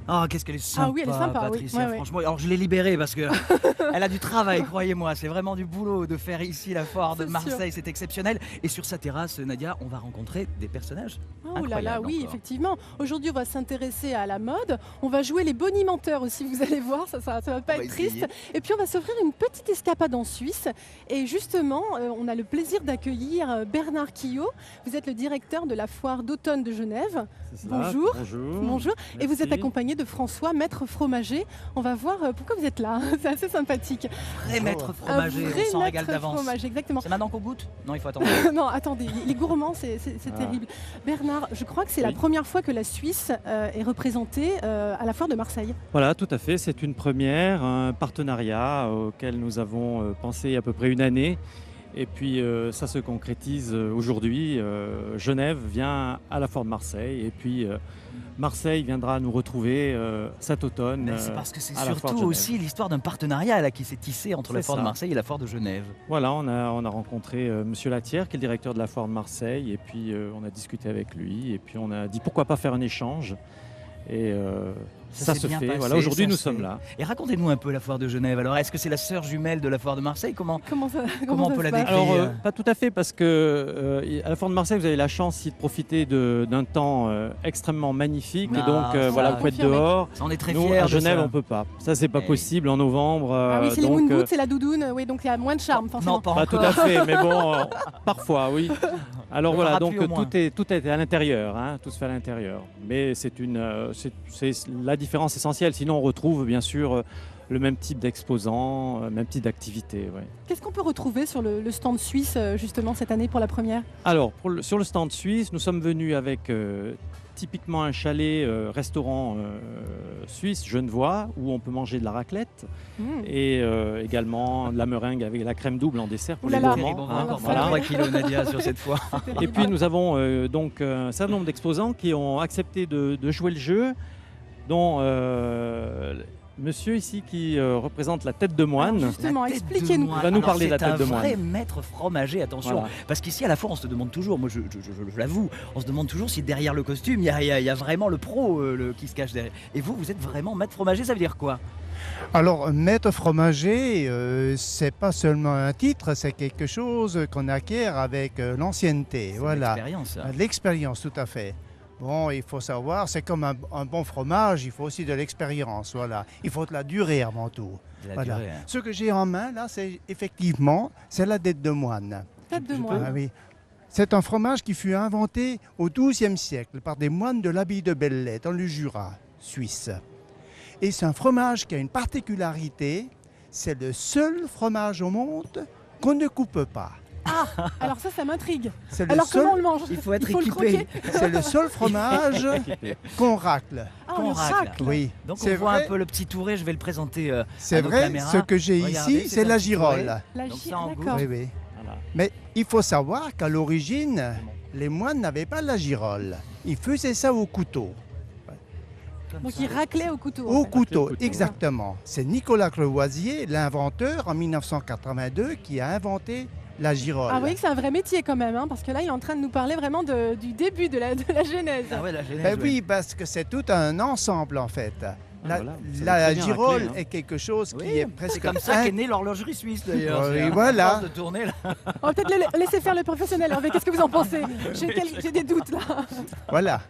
Ah, qu'est-ce qu'elle est sympa, Ah oui, elle est sympa, oui. Patricia, Ouais, ouais. franchement. Alors, je l'ai libérée parce que elle a du travail, croyez-moi. C'est vraiment du boulot de faire ici la foire de C'est sûr. Marseille. C'est exceptionnel. Et sur sa terrasse, Nadia, on va rencontrer des personnages Oh là là, incroyables oui, encore. effectivement. Aujourd'hui, on va s'intéresser à la mode. On va jouer les bonimenteurs aussi, vous allez voir, ça va pas On va être triste. essayer. Et puis, on va s'offrir une petite escapade en Suisse. Et justement, on a le plaisir d'accueillir Bernard Quillot. Vous êtes le directeur de la foire d'automne de Genève. C'est cela. Bonjour. Bonjour. Bonjour. Et vous êtes Merci. accompagné de François, maître fromager. On va voir pourquoi vous êtes là. C'est assez sympathique. Vrai maître Un fromager, vrai on s'en régale maître d'avance. fromager, exactement. C'est maintenant qu'on goûte? Non, il faut attendre. Non, attendez, les gourmands, c'est Ah. terrible. Bernard, je crois que c'est la Oui. première fois que la Suisse est représentée à la foire de Marseille. Voilà, tout à fait. C'est une première, un partenariat auquel nous avons pensé il y a à peu près une année. Et puis ça se concrétise aujourd'hui. Genève vient à la foire de Marseille. Et puis Marseille viendra nous retrouver cet automne. Mais c'est parce que c'est à la foire de surtout Genève. aussi l'histoire d'un partenariat là, qui s'est tissé entre la C'est foire de ça. Marseille et la foire de Genève. Voilà, on a rencontré Monsieur Latière, qui est le directeur de la foire de Marseille. Et puis on a discuté avec lui. Et puis on a dit pourquoi pas faire un échange. Et ça s'est se bien fait. passé, Voilà, aujourd'hui ça nous se sommes fait. là. Et racontez-nous un peu la foire de Genève. Alors, est-ce que c'est la sœur jumelle de la foire de Marseille? Comment Comment ça, Comment on ça peut se la passe décrire? Alors, pas tout à fait, parce que à la Foire de Marseille, vous avez la chance ici de profiter d'un temps extrêmement magnifique. Ah, et donc, ça, voilà, vous pouvez être confirmé. dehors. On est très Nous, fiers à de Genève, ça. on peut pas. Ça, c'est pas Eh. possible en novembre. Ah oui, c'est les donc, moon boots, c'est la doudoune, oui, donc il y a moins de charme, forcément. Non, pas pas encore. tout à fait, mais bon, parfois, oui. Alors Le voilà, parapluie donc au moins. tout est à l'intérieur, hein, tout se fait à l'intérieur. Mais c'est la différence essentielle. Sinon, on retrouve bien sûr le même type d'exposants, même type d'activité. Ouais. Qu'est-ce qu'on peut retrouver sur le stand suisse, justement, cette année pour la première? Alors, sur le stand suisse, nous sommes venus avec typiquement un chalet restaurant suisse genevois où on peut manger de la raclette et également de la meringue avec la crème double en dessert pour Ouh là les là. gourmands. Terrible, on va Ah, encore voilà. prendre 3 kilos, Nadia, sur cette fois. Et puis nous avons donc un certain nombre d'exposants qui ont accepté de jouer le jeu, dont monsieur ici qui représente la tête de moine. Alors, justement, La tête de expliquez-nous. moine. Il va nous Alors, parler de la tête de C'est un moine. vrai maître fromager, attention. Voilà. Parce qu'ici, à la foire, on se demande toujours, moi je l'avoue, on se demande toujours si derrière le costume, il y a vraiment le pro qui se cache derrière. Et vous êtes vraiment maître fromager, ça veut dire quoi? Alors, maître fromager, c'est pas seulement un titre, c'est quelque chose qu'on acquiert avec l'ancienneté. C'est Voilà. l'expérience, ça. L'expérience, tout à fait. Bon, il faut savoir, c'est comme un bon fromage, il faut aussi de l'expérience. Voilà. Il faut de la durée avant tout. De la Voilà. durée, hein. Ce que j'ai en main, là, c'est effectivement, c'est la tête de moine. Tête de Je peux- moine. Ah oui. C'est un fromage qui fut inventé au XIIe siècle par des moines de l'abbaye de Belley, dans le Jura, suisse. Et c'est un fromage qui a une particularité, c'est le seul fromage au monde qu'on ne coupe pas. Alors ça m'intrigue. C'est le, Alors comment on seul, le mange? Il faut être le équipé. croquer. c'est le seul fromage qu'on racle. Ah, Qu'on on le racle. racle. Oui, Donc on c'est voit vrai, un peu le petit touré, je vais le présenter. c'est nos vrai. caméras. Ce que j'ai Regardez, ici, c'est c'est un la petit touré. girole. La Donc gi- ça, en goût. D'accord. Oui, oui. Voilà. Mais il faut savoir qu'à l'origine, les moines n'avaient pas la girole. Ils faisaient ça au couteau. Comme Donc ça. il raclait au couteau. en Au fait. couteau, couteau. exactement. C'est Nicolas Crevoisier, l'inventeur, en 1982, qui a inventé la girole. Ah, vous voyez que c'est un vrai métier quand même, hein, parce que là, il est en train de nous parler vraiment du début de la genèse. Ah ouais, la genèse, Ben ouais. oui, parce que c'est tout un ensemble en fait. La, voilà, ça la va très bien girole racler, hein. est quelque chose qui Oui, est presque c'est comme ça in- qu'est née l'horlogerie suisse d'ailleurs. Oui, C'est à voilà. force de tourner là. On va peut-être laisser faire le professionnel. Hervé, qu'est-ce que vous en pensez? J'ai des doutes là. Voilà.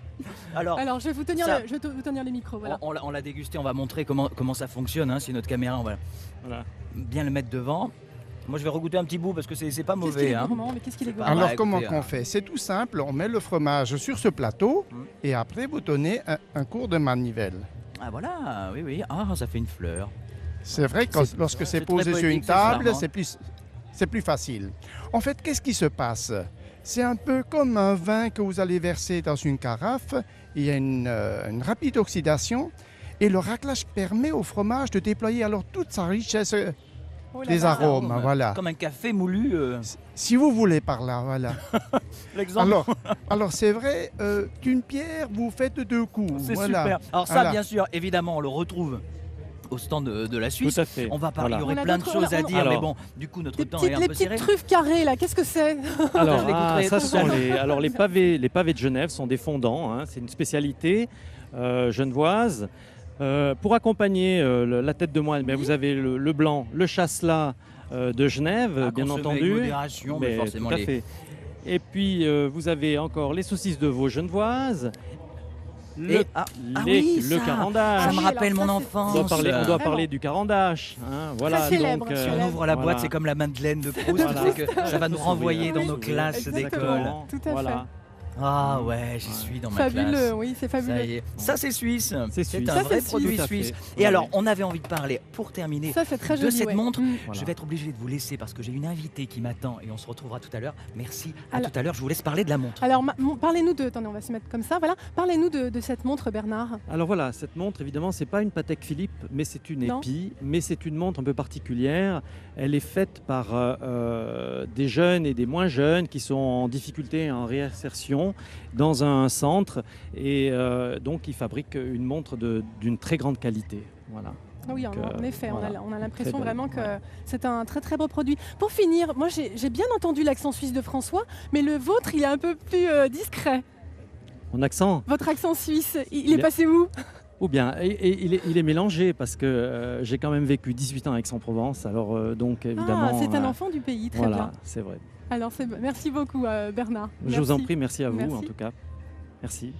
Alors, Alors, je vais vous tenir, Ça- je vais vous tenir les micros. Voilà. on l'a dégusté, on va montrer comment ça fonctionne. Hein, si notre caméra, on va Voilà. bien le mettre devant. Moi, je vais regoûter un petit bout parce que c'est pas Qu'est-ce qu'il mauvais. est Hein. gourmand, mais qu'est-ce qu'il est Ah, gourmand. Alors bah, comment écoutez, qu'on fait? C'est tout simple, on met le fromage sur ce plateau et après vous donnez un cours de manivelle. Ah voilà, oui, oui. Ah, ça fait une fleur. C'est vrai que lorsque c'est c'est posé très sur une poétique, c'est table, charmant. c'est plus facile. En fait, qu'est-ce qui se passe? C'est un peu comme un vin que vous allez verser dans une carafe. Il y a une rapide oxydation et le raclage permet au fromage de déployer alors toute sa richesse Oh là des là. arômes. Voilà. Comme un café moulu. Si vous voulez par là, voilà. L'exemple, Alors c'est vrai, d'une pierre, vous faites deux coups. c'est voilà. super. Alors ça, Voilà. bien sûr, évidemment, on le retrouve au stand de la Tout Suisse. à fait. On va parler, Voilà. il y aurait On a plein de d'autres- choses à on- dire, Alors, mais bon, du coup, notre Les temps est un les peu serré. petites truffes carrées là, qu'est-ce que c'est? Alors, Je l'écouterai ça, tout ce à sont l'heure. les pavés de Genève sont des fondants. Hein, c'est une spécialité genevoise. Pour accompagner la tête de moine, Oui. vous avez le blanc, le chasselas de Genève, À bien consommer avec entendu. modération, mais forcément tout à les- fait. Et puis vous avez encore les saucisses de veau genevoises, Et- oui, le ça, carandage. ça Ah me oui, rappelle alors mon ça, c'est- enfance. On doit Vraiment. parler du carandache. Hein, voilà, célèbre, donc, célèbre. Si on ouvre la boîte, voilà. c'est comme la Madeleine de Proust, Voilà. c'est que ça va nous Sourire, renvoyer dans oui, nos classes exactement. d'école. Tout à fait. Voilà. Ah ouais, j'y Ouais. suis dans ma Fabuleux, classe. oui, c'est Ça fabuleux. y est. Ça c'est suisse. C'est C'est suisse. un Ça, vrai c'est produit Tout à suisse. fait. Et Oui, alors, oui. on avait envie de parler, pour terminer, Ça, c'est très de joli. cette ouais. montre. Voilà. Je vais être obligé de vous laisser parce que j'ai une invitée qui m'attend et on se retrouvera tout à l'heure. Merci. À Alors- tout à l'heure. Je vous laisse parler de la montre. Alors, parlez-nous de. Attendez, on va se mettre comme ça. Voilà. Parlez-nous de cette montre, Bernard. Alors voilà, cette montre, évidemment, c'est pas une Patek Philippe, mais c'est une Non. épi, mais c'est une montre un peu particulière. Elle est faite par des jeunes et des moins jeunes qui sont en difficulté, en réinsertion, dans un centre, et donc ils fabriquent une montre d'une très grande qualité. Voilà. Ah oui, Donc, en effet, voilà. on a l'impression Très belle, vraiment que ouais. c'est un très très beau produit. Pour finir, moi j'ai bien entendu l'accent suisse de François, mais le vôtre il est un peu plus discret. Mon accent, Votre accent suisse, il Il est est- passé où? ou bien, il est mélangé parce que j'ai quand même vécu 18 ans à Aix-en-Provence, alors donc évidemment. Ah, c'est un enfant du pays, très voilà, bien. c'est vrai. Alors merci beaucoup Bernard. Je vous en Merci. prie, merci à vous Merci. en tout cas. Merci.